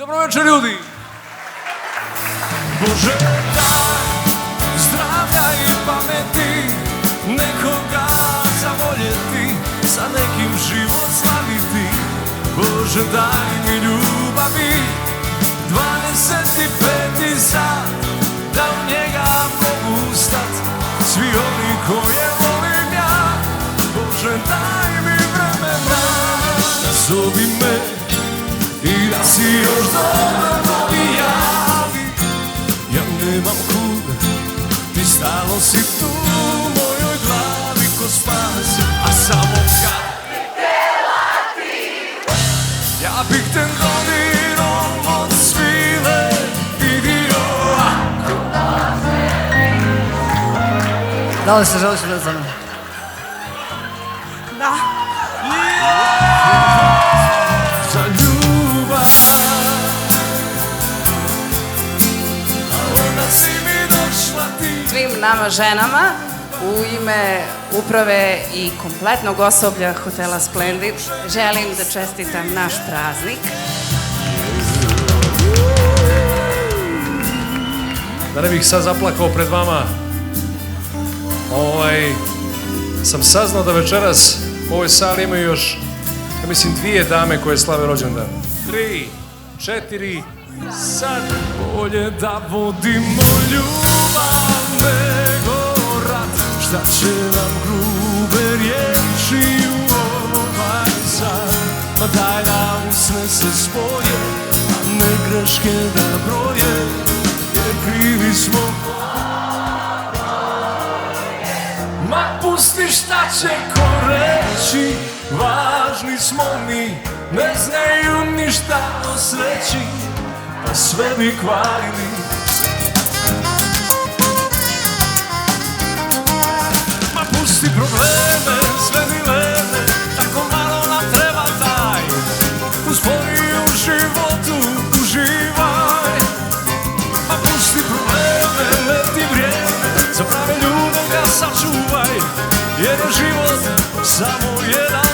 Dobro večer, ljudi! Bože, daj zdravlja i pameti, nekoga zavoljeti, sa nekim život slaviti. Bože, daj mi ljubavi, 25. sat, da u njega mogu stat, svi oni koje volim ja. Bože, daj mi vremena, nazovi me i da si još dobro mi javi. Ja nemam kud, ti stalno si tu u mojoj glavi ko spas, a samo kad bih htjela ti, ja bih te dodirom od svile vidio. Da li se želiš da za mene? Da. Za ljubav, a onda si mi došla ti. Svim nama ženama u ime uprave i kompletnog osoblja hotela Splendid želim da čestitam naš praznik. Da ne bih sad zaplakao pred vama, sam saznao da večeras u ovoj sali imaju još, ja mislim, 2 dame koje slave rođendan. 3, 4, sad bolje da vodimo ljubav nego rat. Šta će nam grube riječi u ovaj sad? Pa daj nam usne se spoje, a ne greške da broje, jer krivi smo. Ma pusti šta će ko reći, važni smo mi, ne znaju ništa o sreći, pa sve bi kvarili. Ma pusti probleme, sve dileme, tako malo nam treba taj, uspori u životu, uživaj. Ma pusti probleme, leti vrijeme, za prave ljude ga sačuvaj, jer je život samo jedan.